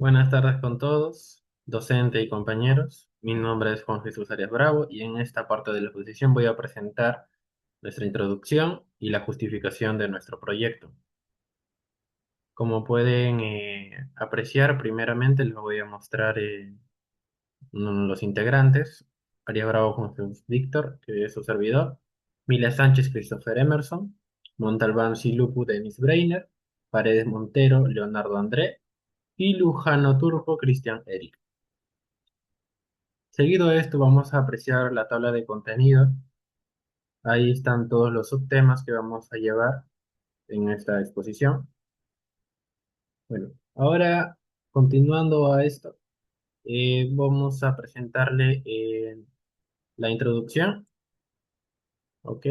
Buenas tardes con todos, docente y compañeros. Mi nombre es Juan Jesús Arias Bravo y en esta parte de la exposición voy a presentar nuestra introducción y la justificación de nuestro proyecto. Como pueden apreciar, primeramente les voy a mostrar los integrantes. Arias Bravo Juan Jesús Víctor, que es su servidor. Mila Sánchez Christopher Emerson. Montalbán Silupu Denis Breiner. Paredes Montero Leonardo André. Y Lujano Turco Cristian Eric. Seguido de esto, vamos a apreciar la tabla de contenido. Ahí están todos los subtemas que vamos a llevar en esta exposición. Bueno, ahora, continuando a esto, vamos a presentarle la introducción. ¿Ok?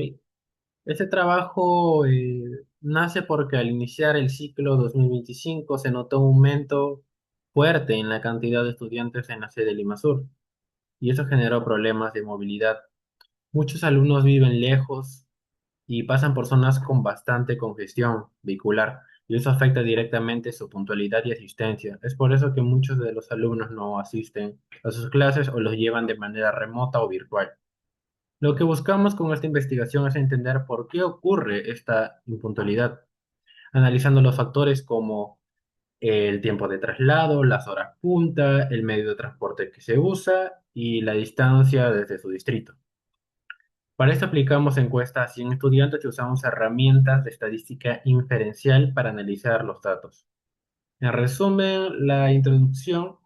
Este trabajo nace porque al iniciar el ciclo 2025 se notó un aumento fuerte en la cantidad de estudiantes en la sede de Lima Sur, y eso generó problemas de movilidad. Muchos alumnos viven lejos y pasan por zonas con bastante congestión vehicular, y eso afecta directamente su puntualidad y asistencia. Es por eso que muchos de los alumnos no asisten a sus clases o los llevan de manera remota o virtual. Lo que buscamos con esta investigación es entender por qué ocurre esta impuntualidad, analizando los factores como el tiempo de traslado, las horas punta, el medio de transporte que se usa y la distancia desde su distrito. Para esto aplicamos encuestas a 100 estudiantes y usamos herramientas de estadística inferencial para analizar los datos. En resumen, la introducción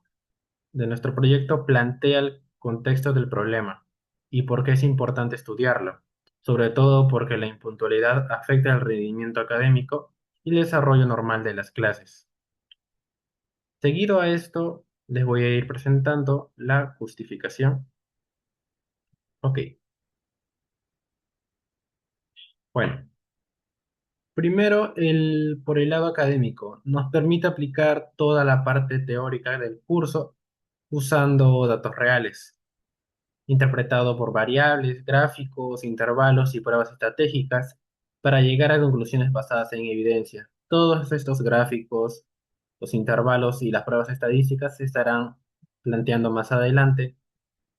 de nuestro proyecto plantea el contexto del problema y por qué es importante estudiarlo, sobre todo porque la impuntualidad afecta el rendimiento académico y el desarrollo normal de las clases. Seguido a esto, les voy a ir presentando la justificación. Ok, bueno. Primero, por el lado académico, nos permite aplicar toda la parte teórica del curso usando datos reales, interpretado por variables, gráficos, intervalos y pruebas estratégicas para llegar a conclusiones basadas en evidencia. Todos estos gráficos, los intervalos y las pruebas estadísticas se estarán planteando más adelante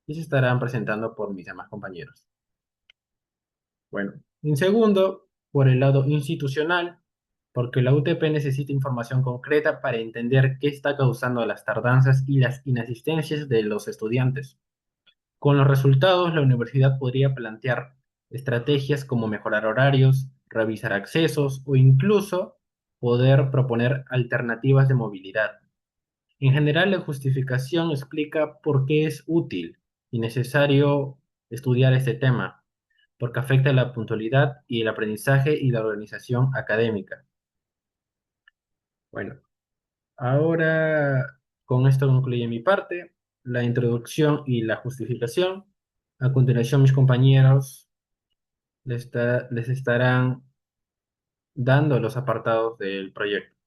y se estarán presentando por mis demás compañeros. Bueno, en segundo, por el lado institucional, porque la UTP necesita información concreta para entender qué está causando las tardanzas y las inasistencias de los estudiantes. Con los resultados, la universidad podría plantear estrategias como mejorar horarios, revisar accesos o incluso poder proponer alternativas de movilidad. En general, la justificación explica por qué es útil y necesario estudiar este tema, porque afecta la puntualidad y el aprendizaje y la organización académica. Bueno, ahora con esto concluye mi parte, la introducción y la justificación. A continuación, mis compañeros les estarán dando los apartados del proyecto.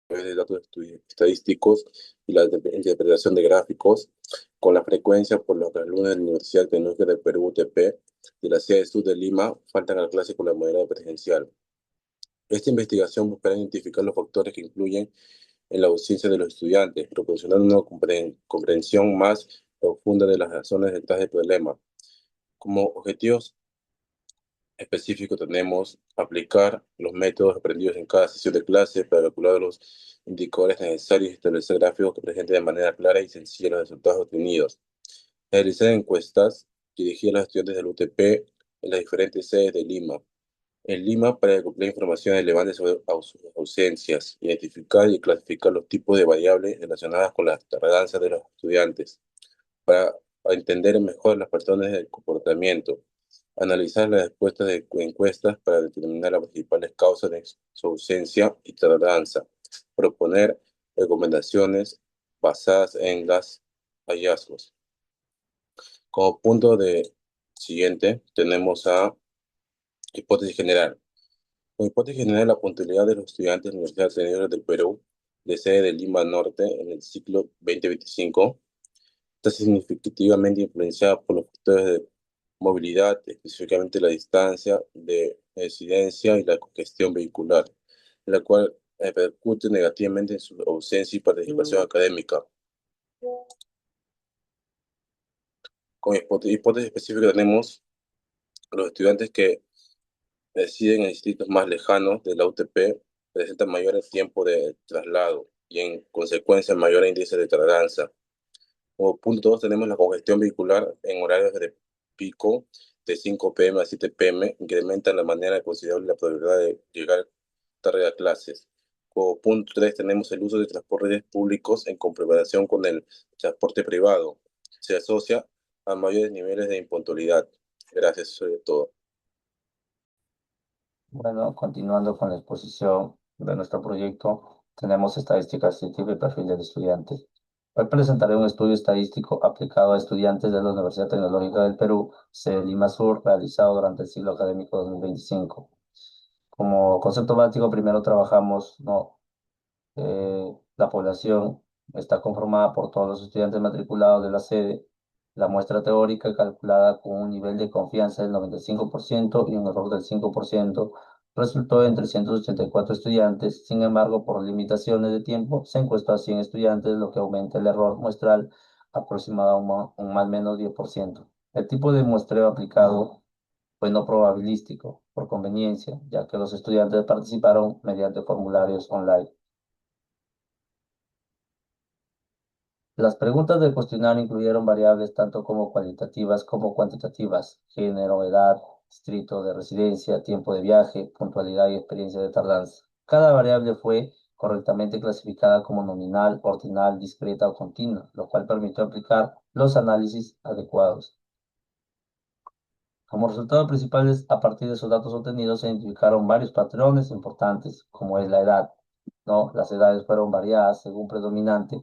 De datos estadísticos y la interpretación de gráficos, con la frecuencia por lo que los alumnos de la Universidad Tecnológica del Perú, UTP, de la sede sur de Lima, faltan a la clase con la modalidad presencial. Esta investigación buscará identificar los factores que influyen en la ausencia de los estudiantes, proporcionando una comprensión más profunda de las razones detrás del problema. Como objetivos específico tenemos aplicar los métodos aprendidos en cada sesión de clase para calcular los indicadores necesarios y establecer gráficos que presenten de manera clara y sencilla los resultados obtenidos. Realizar encuestas dirigidas a los estudiantes del UTP en las diferentes sedes de Lima. En Lima, para recopilar información relevante sobre sus ausencias, identificar y clasificar los tipos de variables relacionadas con las tardanzas de los estudiantes, para entender mejor las patrones del comportamiento, analizar las respuestas de encuestas para determinar las principales causas de su ausencia y tardanza, proponer recomendaciones basadas en los hallazgos. Como punto de siguiente tenemos a hipótesis general. Como hipótesis general, la puntualidad de los estudiantes de la Universidad Tecnológica del Perú, de sede de Lima Norte, en el ciclo 2025, Está significativamente influenciada por los factores de movilidad, específicamente la distancia de residencia y la congestión vehicular, la cual repercute negativamente en su ausencia y participación académica. Con hipótesis específicas tenemos los estudiantes que residen en distritos más lejanos de la UTP presentan mayores tiempos de traslado y en consecuencia mayor índice de tardanza. Como punto 2 tenemos la congestión vehicular en horarios de pico de 5 p.m. a 7 p.m. incrementan la manera considerable la probabilidad de llegar tarde a clases. Como punto 3 tenemos el uso de transportes públicos en comparación con el transporte privado. Se asocia a mayores niveles de impuntualidad. Gracias, eso es todo. Bueno, continuando con la exposición de nuestro proyecto, tenemos estadísticas y tipo y perfil del estudiante. Hoy presentaré un estudio estadístico aplicado a estudiantes de la Universidad Tecnológica del Perú, sede Lima Sur, realizado durante el ciclo académico 2025. Como concepto básico, primero trabajamos, ¿no? La población está conformada por todos los estudiantes matriculados de la sede. La muestra teórica calculada con un nivel de confianza del 95% y un error del 5% resultó en 384 estudiantes. Sin embargo, por limitaciones de tiempo, se encuestó a 100 estudiantes, lo que aumenta el error muestral aproximado a un más o menos 10%. El tipo de muestreo aplicado fue no probabilístico, por conveniencia, ya que los estudiantes participaron mediante formularios online. Las preguntas del cuestionario incluyeron variables tanto como cualitativas como cuantitativas: género, edad, distrito de residencia, tiempo de viaje, puntualidad y experiencia de tardanza. Cada variable fue correctamente clasificada como nominal, ordinal, discreta o continua, lo cual permitió aplicar los análisis adecuados. Como resultado principales, a partir de esos datos obtenidos, se identificaron varios patrones importantes, como es la edad, ¿no? Las edades fueron variadas según predominante.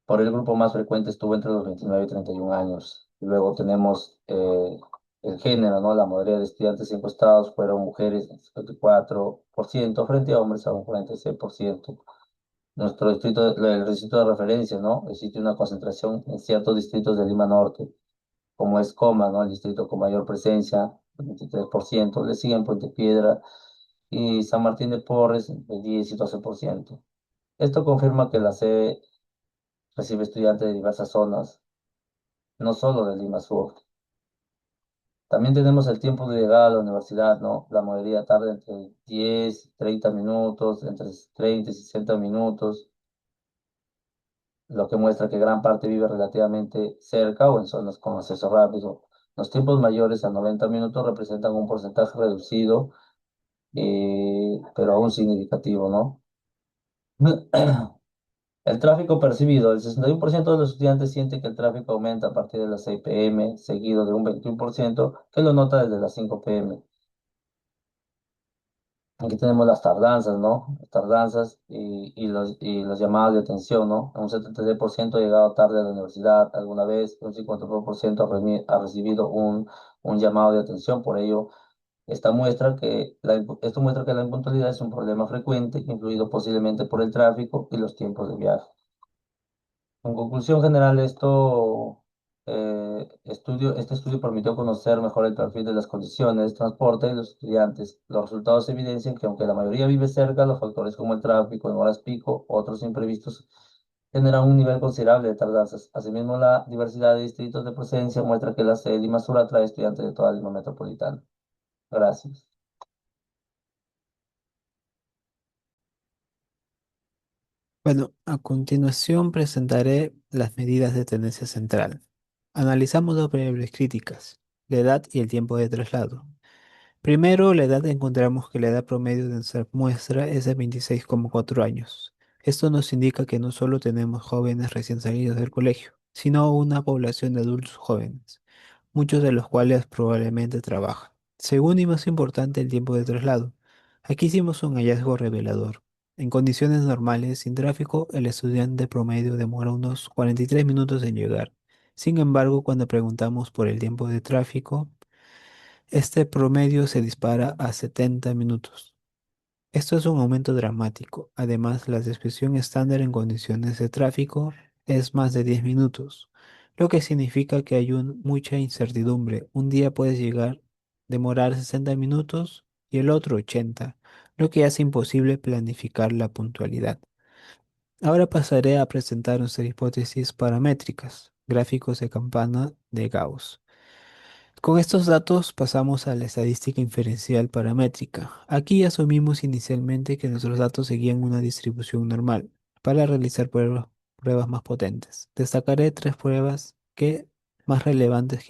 Por el grupo más frecuente estuvo entre los 29 y 31 años. Y luego tenemos el género, ¿no? La mayoría de estudiantes encuestados fueron mujeres, 54%, frente a hombres a un 46%. Nuestro distrito, el distrito de referencia, ¿no? Existe una concentración en ciertos distritos de Lima Norte, como es Coma, ¿no? El distrito con mayor presencia, 23%. Le siguen Puente Piedra y San Martín de Porres, de 10 y 12%. Esto confirma que la sede recibe estudiantes de diversas zonas, no solo de Lima Sur. También tenemos el tiempo de llegada a la universidad, ¿no? La mayoría tarda entre 10 y 30 minutos, entre 30 y 60 minutos, lo que muestra que gran parte vive relativamente cerca o en zonas con acceso rápido. Los tiempos mayores a 90 minutos representan un porcentaje reducido, pero aún significativo, ¿no? El tráfico percibido. El 61% de los estudiantes siente que el tráfico aumenta a partir de las 6 p.m., seguido de un 21% que lo nota desde las 5 p.m. Aquí tenemos las tardanzas, ¿no? Las tardanzas y los llamados de atención, ¿no? Un 76% ha llegado tarde a la universidad alguna vez, un 54% ha recibido un llamado de atención. Por ello, esto muestra que la impuntualidad es un problema frecuente, influido posiblemente por el tráfico y los tiempos de viaje. En conclusión general, este estudio permitió conocer mejor el perfil de las condiciones de transporte de los estudiantes. Los resultados evidencian que aunque la mayoría vive cerca, los factores como el tráfico en horas pico, otros imprevistos, generan un nivel considerable de tardanzas. Asimismo, la diversidad de distritos de presencia muestra que la sede de Lima Sur atrae estudiantes de toda Lima metropolitana. Gracias. Bueno, a continuación presentaré las medidas de tendencia central. Analizamos dos variables críticas, la edad y el tiempo de traslado. Primero, la edad encontramos que la edad promedio de nuestra muestra es de 26,4 años. Esto nos indica que no solo tenemos jóvenes recién salidos del colegio, sino una población de adultos jóvenes, muchos de los cuales probablemente trabajan. Segundo y más importante, el tiempo de traslado. Aquí hicimos un hallazgo revelador. En condiciones normales, sin tráfico, el estudiante promedio demora unos 43 minutos en llegar. Sin embargo, cuando preguntamos por el tiempo de tráfico, este promedio se dispara a 70 minutos. Esto es un aumento dramático. Además, la desviación estándar en condiciones de tráfico es más de 10 minutos, lo que significa que hay mucha incertidumbre. Un día puedes demorar 60 minutos y el otro 80, lo que hace imposible planificar la puntualidad. Ahora pasaré a presentar nuestras hipótesis paramétricas, gráficos de campana de Gauss. Con estos datos pasamos a la estadística inferencial paramétrica. Aquí asumimos inicialmente que nuestros datos seguían una distribución normal para realizar pruebas más potentes. Destacaré tres pruebas más relevantes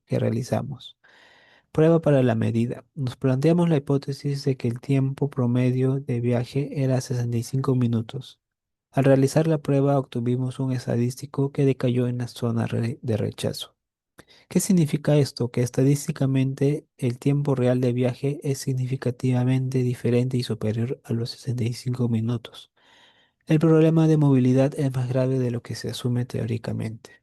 que realizamos. Prueba para la medida. Nos planteamos la hipótesis de que el tiempo promedio de viaje era 65 minutos. Al realizar la prueba obtuvimos un estadístico que decayó en la zona de rechazo. ¿Qué significa esto? Que estadísticamente el tiempo real de viaje es significativamente diferente y superior a los 65 minutos. El problema de movilidad es más grave de lo que se asume teóricamente.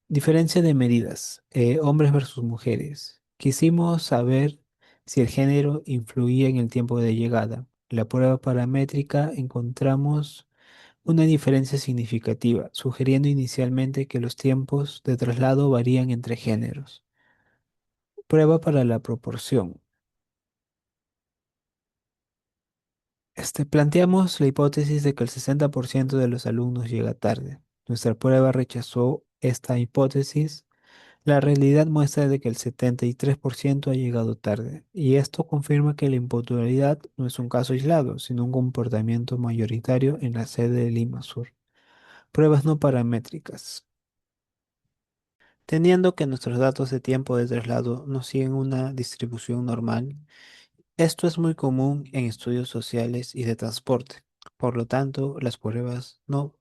Diferencia de medidas, hombres versus mujeres. Quisimos saber si el género influía en el tiempo de llegada. La prueba paramétrica encontramos una diferencia significativa, sugiriendo inicialmente que los tiempos de traslado varían entre géneros. Prueba para la proporción. Planteamos la hipótesis de que el 60% de los alumnos llega tarde. Nuestra prueba rechazó esta hipótesis. La realidad muestra de que el 73% ha llegado tarde, y esto confirma que la impuntualidad no es un caso aislado, sino un comportamiento mayoritario en la sede de Lima Sur. Pruebas no paramétricas. Teniendo que nuestros datos de tiempo de traslado no siguen una distribución normal, esto es muy común en estudios sociales y de transporte. Por lo tanto, las pruebas no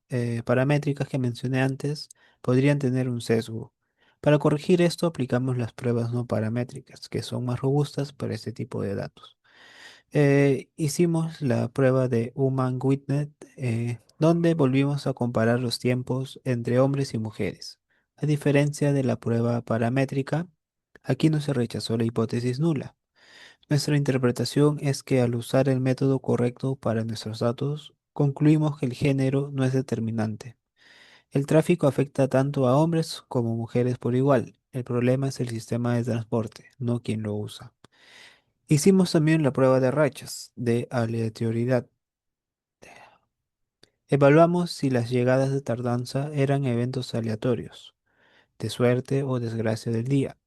paramétricas que mencioné antes podrían tener un sesgo. Para corregir esto, aplicamos las pruebas no paramétricas, que son más robustas para este tipo de datos. Hicimos la prueba de Human-Witness, donde volvimos a comparar los tiempos entre hombres y mujeres. A diferencia de la prueba paramétrica, aquí no se rechazó la hipótesis nula. Nuestra interpretación es que al usar el método correcto para nuestros datos, concluimos que el género no es determinante. El tráfico afecta tanto a hombres como mujeres por igual. El problema es el sistema de transporte, no quien lo usa. Hicimos también la prueba de rachas, de aleatoriedad. Evaluamos si las llegadas de tardanza eran eventos aleatorios, de suerte o desgracia del día.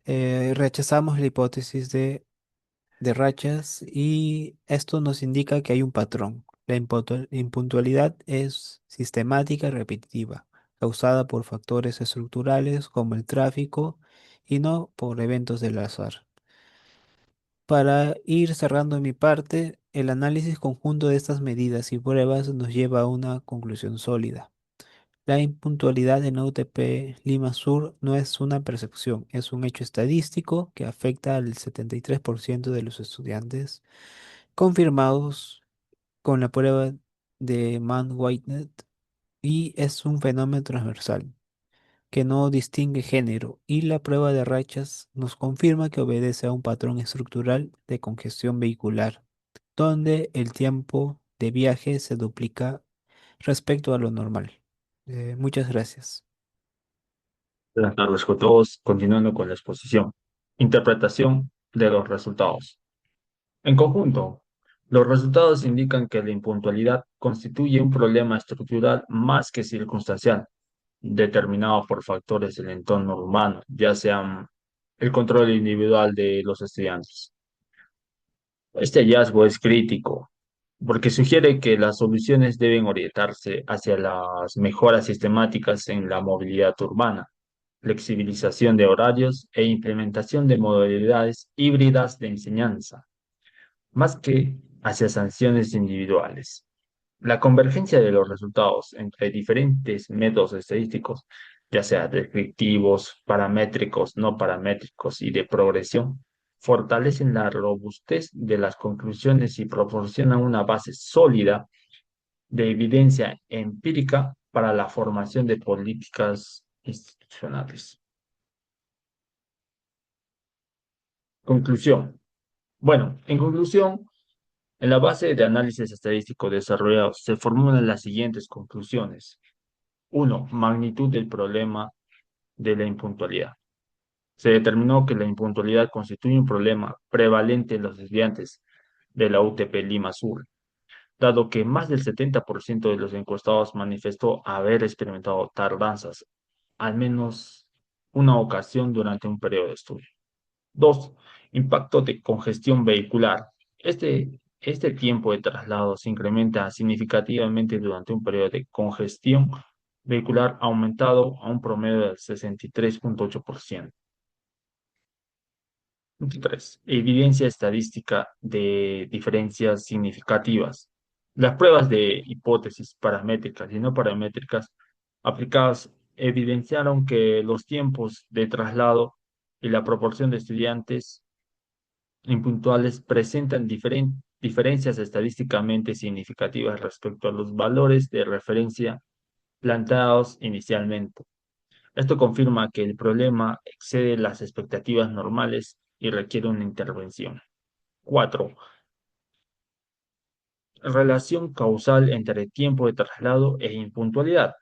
Rechazamos la hipótesis de rachas y esto nos indica que hay un patrón. La impuntualidad es sistemática y repetitiva, causada por factores estructurales como el tráfico y no por eventos del azar. Para ir cerrando mi parte, el análisis conjunto de estas medidas y pruebas nos lleva a una conclusión sólida. La impuntualidad en UTP Lima Sur no es una percepción, es un hecho estadístico que afecta al 73% de los estudiantes, confirmados con la prueba de Mann-Whitney, y es un fenómeno transversal que no distingue género, y la prueba de rachas nos confirma que obedece a un patrón estructural de congestión vehicular, donde el tiempo de viaje se duplica respecto a lo normal. Muchas gracias. Buenas tardes con todos, continuando con la exposición. Interpretación de los resultados. En conjunto, los resultados indican que la impuntualidad constituye un problema estructural más que circunstancial, determinado por factores del entorno humano, ya sean el control individual de los estudiantes. Este hallazgo es crítico porque sugiere que las soluciones deben orientarse hacia las mejoras sistemáticas en la movilidad urbana, flexibilización de horarios e implementación de modalidades híbridas de enseñanza, más que hacia sanciones individuales. La convergencia de los resultados entre diferentes métodos estadísticos, ya sea descriptivos, paramétricos, no paramétricos y de progresión, fortalecen la robustez de las conclusiones y proporcionan una base sólida de evidencia empírica para la formación de políticas institucionales. Conclusión. Bueno, en conclusión, en la base de análisis estadístico desarrollado se formulan las siguientes conclusiones. Uno, magnitud del problema de la impuntualidad. Se determinó que la impuntualidad constituye un problema prevalente en los estudiantes de la UTP Lima Sur, dado que más del 70% de los encuestados manifestó haber experimentado tardanzas al menos una ocasión durante un periodo de estudio. Dos, impacto de congestión vehicular. Este tiempo de traslado se incrementa significativamente durante un periodo de congestión vehicular aumentado a un promedio del 63,8%. 3. Evidencia estadística de diferencias significativas. Las pruebas de hipótesis paramétricas y no paramétricas aplicadas evidenciaron que los tiempos de traslado y la proporción de estudiantes impuntuales presentan diferencias estadísticamente significativas respecto a los valores de referencia planteados inicialmente. Esto confirma que el problema excede las expectativas normales y requiere una intervención. 4. Relación causal entre tiempo de traslado e impuntualidad.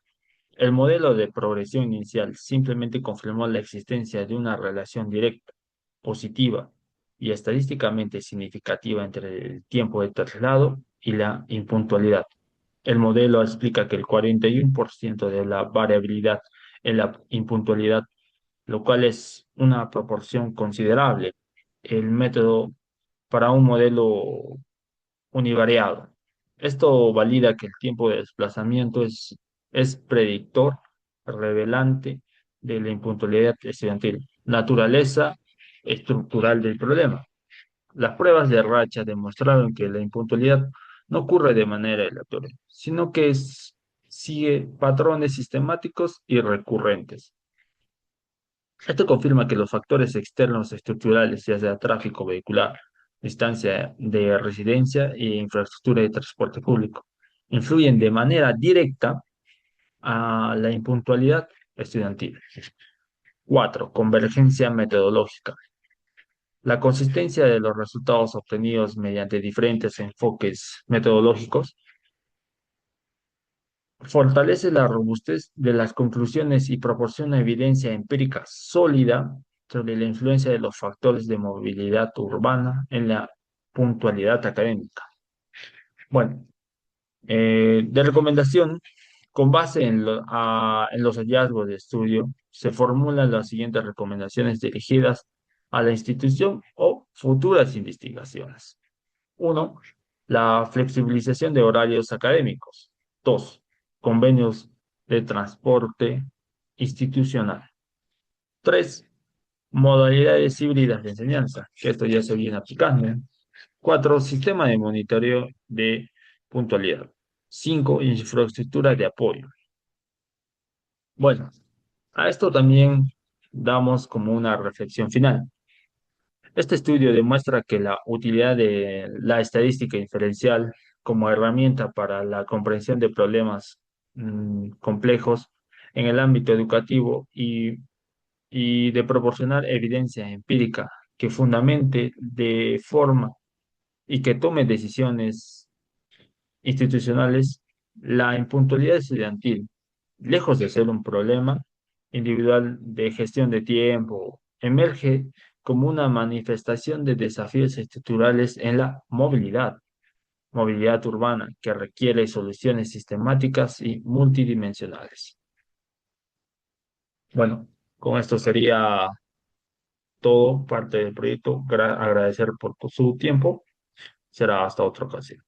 El modelo de progresión inicial simplemente confirmó la existencia de una relación directa, positiva y estadísticamente significativa entre el tiempo de traslado y la impuntualidad. El modelo explica que el 41% de la variabilidad en la impuntualidad, lo cual es una proporción considerable. El método para un modelo univariado. Esto valida que el tiempo de desplazamiento es predictor revelante de la impuntualidad estudiantil, naturaleza estructural del problema. Las pruebas de racha demostraron que la impuntualidad no ocurre de manera aleatoria, sino que sigue patrones sistemáticos y recurrentes. Esto confirma que los factores externos estructurales, ya sea tráfico vehicular, distancia de residencia e infraestructura de transporte público, influyen de manera directa a la impuntualidad estudiantil. 4. Convergencia metodológica. La consistencia de los resultados obtenidos mediante diferentes enfoques metodológicos fortalece la robustez de las conclusiones y proporciona evidencia empírica sólida sobre la influencia de los factores de movilidad urbana en la puntualidad académica. Bueno, de recomendación, con base en los hallazgos de estudio, se formulan las siguientes recomendaciones dirigidas a la institución o futuras investigaciones. 1. La flexibilización de horarios académicos. 2. Convenios de transporte institucional. 3. Modalidades híbridas de enseñanza, que esto ya se viene aplicando. 4. Sistema de monitoreo de puntualidad. 5. Infraestructura de apoyo. Bueno, a esto también damos como una reflexión final. Este estudio demuestra que la utilidad de la estadística inferencial como herramienta para la comprensión de problemas complejos en el ámbito educativo y de proporcionar evidencia empírica que fundamente de forma y que tome decisiones institucionales, la impuntualidad estudiantil, lejos de ser un problema individual de gestión de tiempo, emerge como una manifestación de desafíos estructurales en la movilidad urbana, que requiere soluciones sistemáticas y multidimensionales. Bueno, con esto sería todo parte del proyecto. Agradecer por su tiempo. Será hasta otra ocasión.